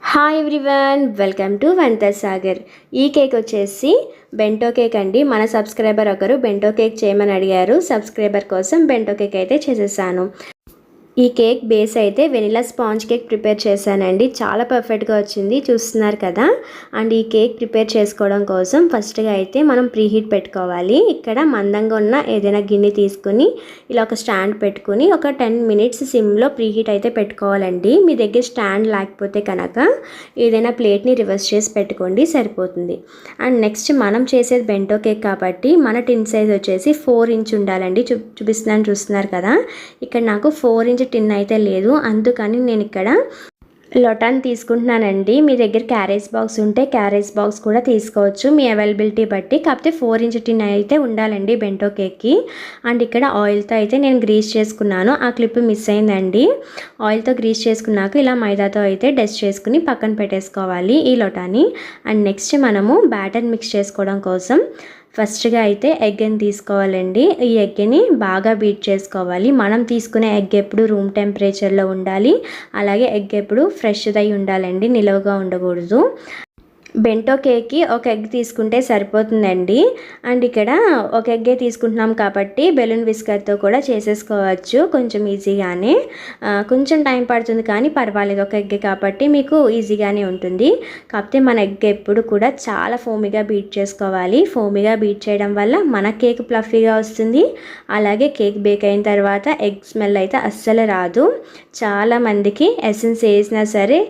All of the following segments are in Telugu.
Hi everyone, welcome to Vanitha Sagar. ఈ కేక్ వచ్చేసి బెంటో కేక్ అండి. మన సబ్స్క్రైబర్ ఒకరు బెంటో కేక్ చేయమని అడిగారు. సబ్స్క్రైబర్ కోసం బెంటో కేక్ అయితే చేసేసాను. ఈ కేక్ బేస్ అయితే వెనిలా స్పాంజ్ కేక్ ప్రిపేర్ చేశానండి. చాలా పర్ఫెక్ట్గా వచ్చింది, చూస్తున్నారు కదా. అండ్ ఈ కేక్ ప్రిపేర్ చేసుకోవడం కోసం ఫస్ట్గా అయితే మనం ప్రీహీట్ పెట్టుకోవాలి. ఇక్కడ మందంగా ఉన్న ఏదైనా గిన్నె తీసుకుని ఇలా ఒక స్టాండ్ పెట్టుకుని ఒక 10 minutes సిమ్లో ప్రీహీట్ అయితే పెట్టుకోవాలండి. మీ దగ్గర స్టాండ్ లేకపోతే కనుక ఏదైనా ప్లేట్ని రివర్స్ చేసి పెట్టుకోండి, సరిపోతుంది. అండ్ నెక్స్ట్ మనం చేసేది బెంటో కేక్ కాబట్టి మన టిన్ సైజ్ వచ్చేసి 4 inch ఉండాలండి. చూస్తున్నారు కదా. ఇక్కడ నాకు 4 inch టిన్ అయితే లేదు, అందుకని నేను ఇక్కడ లొటాన్ తీసుకుంటున్నానండి. మీ దగ్గర క్యారేజ్ బాక్స్ ఉంటే క్యారేజ్ బాక్స్ కూడా తీసుకోవచ్చు, మీ అవైలబిలిటీ బట్టి. కాకపోతే 4 inch టిన్ అయితే ఉండాలండి బెంటో కేక్కి. అండ్ ఇక్కడ ఆయిల్తో అయితే నేను గ్రీస్ చేసుకున్నాను. ఆ క్లిప్ మిస్ అయిందండి. ఆయిల్తో గ్రీస్ చేసుకున్నాక ఇలా మైదాతో అయితే డస్ట్ చేసుకుని పక్కన పెట్టేసుకోవాలి ఈ లొటాని. అండ్ నెక్స్ట్ మనము బ్యాటర్ మిక్స్ చేసుకోవడం కోసం ఫస్ట్గా అయితే ఎగ్ని తీసుకోవాలండి. ఈ ఎగ్ని బాగా బీట్ చేసుకోవాలి. మనం తీసుకునే ఎగ్ ఎప్పుడు రూమ్ టెంపరేచర్లో ఉండాలి. అలాగే ఎగ్ ఎప్పుడు ఫ్రెష్ది ఉండాలండి, నిలవగా ఉండకూడదు. బెంటో కేక్కి ఒక ఎగ్ తీసుకుంటే సరిపోతుందండి. అండ్ ఇక్కడ ఒక ఎగ్గే తీసుకుంటున్నాం కాబట్టి బెలూన్ విస్కర్తో కూడా చేసేసుకోవచ్చు కొంచెం ఈజీగానే. కొంచెం టైం పడుతుంది కానీ పర్వాలేదు, ఒక ఎగ్గే కాబట్టి మీకు ఈజీగానే ఉంటుంది. కాకపోతే మన ఎగ్ ఎప్పుడు కూడా చాలా ఫోమీగా బీట్ చేసుకోవాలి. ఫోమీగా బీట్ చేయడం వల్ల మన కేక్ ప్లఫీగా వస్తుంది. అలాగే కేక్ బేక్ అయిన తర్వాత ఎగ్ స్మెల్ అయితే అస్సలు రాదు. చాలామందికి ఎసెన్స్ వేసినా సరే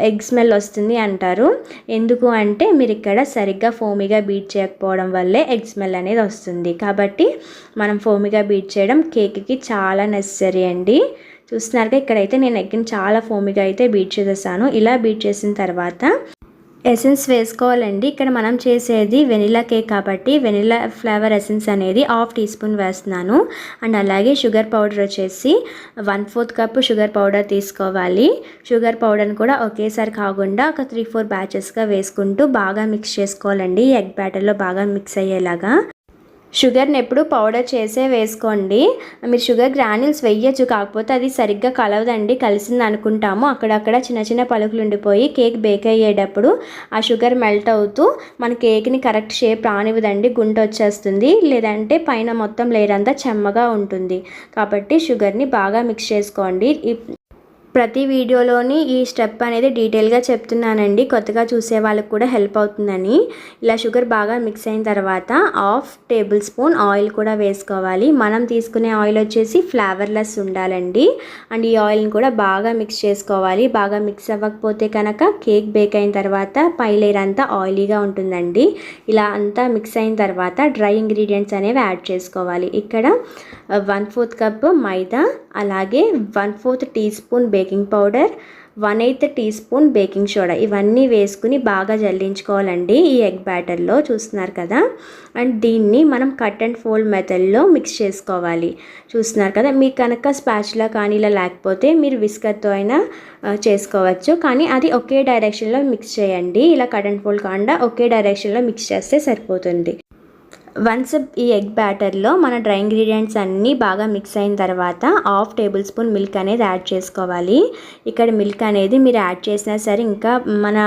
ఎగ్ స్మెల్ వస్తుంది అంటారు. ఎందుకు అంటే మీరు ఇక్కడ సరిగ్గా ఫోమీగా బీట్ చేయకపోవడం వల్లే ఎగ్ స్మెల్ అనేది వస్తుంది. కాబట్టి మనం ఫోమీగా బీట్ చేయడం కేక్కి చాలా నెసరీ అండి. చూస్తున్నారుగా, ఇక్కడైతే నేను ఎగ్ని చాలా ఫోమీగా అయితే బీట్ చేసేసాను. ఇలా బీట్ చేసిన తర్వాత ఎసెన్స్ వేసుకోవాలండి. ఇక్కడ మనం చేసేది వెనిలా కేక్ కాబట్టి వెనిలా ఫ్లేవర్ ఎసెన్స్ అనేది 1/2 teaspoon వేస్తున్నాను. అండ్ అలాగే షుగర్ పౌడర్ వచ్చేసి 1/4 cup షుగర్ పౌడర్ తీసుకోవాలి. షుగర్ పౌడర్ని కూడా ఒకేసారి కాకుండా ఒక 3-4 batchesగా వేసుకుంటూ బాగా మిక్స్ చేసుకోవాలండి. ఎగ్ బ్యాటర్లో బాగా మిక్స్ అయ్యేలాగా. షుగర్ని ఎప్పుడు పౌడర్ చేసే వేసుకోండి. మీరు షుగర్ గ్రాన్యూల్స్ వేయచ్చు, కాకపోతే అది సరిగ్గా కలవదండి. కలిసింది అనుకుంటాము, అక్కడక్కడ చిన్న చిన్న పలుకులు ఉండిపోయి కేక్ బేక్ అయ్యేటప్పుడు ఆ షుగర్ మెల్ట్ అవుతూ మన కేక్ని కరెక్ట్ షేప్ రానివ్వదండి, గుంట వచ్చేస్తుంది. లేదంటే పైన మొత్తం లేయర్ అంతా చెమ్మగా ఉంటుంది. కాబట్టి షుగర్ని బాగా మిక్స్ చేసుకోండి. ప్రతి వీడియోలోని ఈ స్టెప్ అనేది డీటెయిల్గా చెప్తున్నానండి, కొత్తగా చూసే వాళ్ళకి కూడా హెల్ప్ అవుతుందని. ఇలా షుగర్ బాగా మిక్స్ అయిన తర్వాత 1/2 tablespoon ఆయిల్ కూడా వేసుకోవాలి. మనం తీసుకునే ఆయిల్ వచ్చేసి ఫ్లేవర్లెస్ ఉండాలండి. అండ్ ఈ ఆయిల్ని కూడా బాగా మిక్స్ చేసుకోవాలి. బాగా మిక్స్ అవ్వకపోతే కనుక కేక్ బేక్ అయిన తర్వాత పై లేయర్ అంతా ఆయిలీగా ఉంటుందండి. ఇలా అంతా మిక్స్ అయిన తర్వాత డ్రై ఇంగ్రీడియంట్స్ అనేవి యాడ్ చేసుకోవాలి. ఇక్కడ 1/4 cup మైదా, అలాగే 1/4 teaspoon baking powder, 1/8 teaspoon baking soda, ఇవన్నీ వేసుకుని బాగా జల్లించుకోవాలండి ఈ ఎగ్ బ్యాటర్లో. చూస్తున్నారు కదా. అండ్ దీన్ని మనం కట్ అండ్ ఫోల్డ్ మెథడ్లో మిక్స్ చేసుకోవాలి. చూస్తున్నారు కదా. మీకు కనుక స్పాచులా కానీ ఇలా లేకపోతే మీరు విస్కర్తో అయినా చేసుకోవచ్చు, కానీ అది ఒకే డైరెక్షన్లో మిక్స్ చేయండి. ఇలా కట్ అండ్ ఫోల్డ్ కాకుండా ఒకే డైరెక్షన్లో మిక్స్ చేస్తే సరిపోతుంది. వన్స్ ఈ ఎగ్ బ్యాటర్లో మన డ్రై ఇంగ్రీడియంట్స్ అన్నీ బాగా మిక్స్ అయిన తర్వాత 1/2 tablespoon మిల్క్ అనేది యాడ్ చేసుకోవాలి. ఇక్కడ మిల్క్ అనేది మీరు యాడ్ చేసినా సరే ఇంకా మన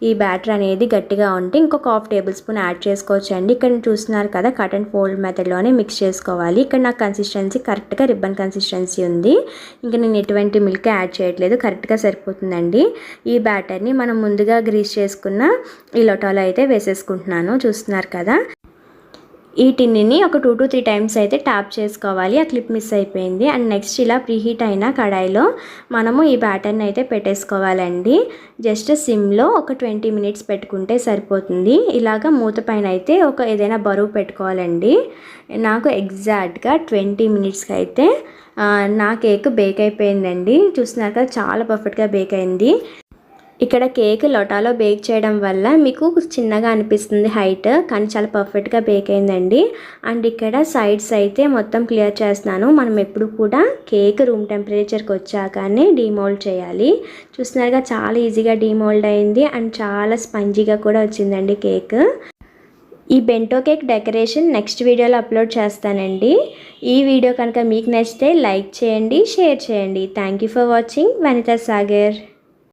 ఈ బ్యాటర్ అనేది గట్టిగా ఉంటే ఇంకొక 1/2 tablespoon యాడ్ చేసుకోవచ్చు అండి. ఇక్కడ చూస్తున్నారు కదా, కట్ అండ్ ఫోల్డ్ మెథడ్లోనే మిక్స్ చేసుకోవాలి. ఇక్కడ నాకు కన్సిస్టెన్సీ కరెక్ట్గా రిబ్బన్ కన్సిస్టెన్సీ ఉంది. ఇంకా నేను ఎటువంటి మిల్క్ యాడ్ చేయట్లేదు, కరెక్ట్గా సరిపోతుందండి. ఈ బ్యాటర్ని మనం ముందుగా గ్రీస్ చేసుకున్న ఈ లొటాలో అయితే వేసేసుకుంటున్నాను. చూస్తున్నారు కదా. ఈ టిన్ని ఒక 2 to 3 times అయితే ట్యాప్ చేసుకోవాలి. ఆ క్లిప్ మిస్ అయిపోయింది. అండ్ నెక్స్ట్ ఇలా ప్రీహీట్ అయిన కడాయిలో మనము ఈ బ్యాటర్ని అయితే పెట్టేసుకోవాలండి. జస్ట్ సిమ్లో ఒక 20 minutes పెట్టుకుంటే సరిపోతుంది. ఇలాగ మూత పైన అయితే ఒక ఏదైనా బరువు పెట్టుకోవాలండి. నాకు ఎగ్జాక్ట్గా 20 minutesకి అయితే నా కేక్ బేక్ అయిపోయిందండి. చూస్తున్నారు కదా, చాలా పర్ఫెక్ట్గా బేక్ అయింది. ఇక్కడ కేక్ లొటాలో బేక్ చేయడం వల్ల మీకు చిన్నగా అనిపిస్తుంది హైట్, కానీ చాలా పర్ఫెక్ట్గా బేక్ అయిందండి. అండ్ ఇక్కడ సైడ్స్ అయితే మొత్తం క్లియర్ చేస్తున్నాను. మనం ఎప్పుడు కూడా కేక్ రూమ్ టెంపరేచర్కి వచ్చాకనే డీమోల్డ్ చేయాలి. చూస్తున్నారుగా, చాలా ఈజీగా డీమోల్డ్ అయింది. అండ్ చాలా స్పంజీగా కూడా వచ్చిందండి కేక్. ఈ బెంటో కేక్ డెకరేషన్ నెక్స్ట్ వీడియోలో అప్లోడ్ చేస్తానండి. ఈ వీడియో కనుక మీకు నచ్చితే లైక్ చేయండి, షేర్ చేయండి. Thank you for watching Vanitha Sagar.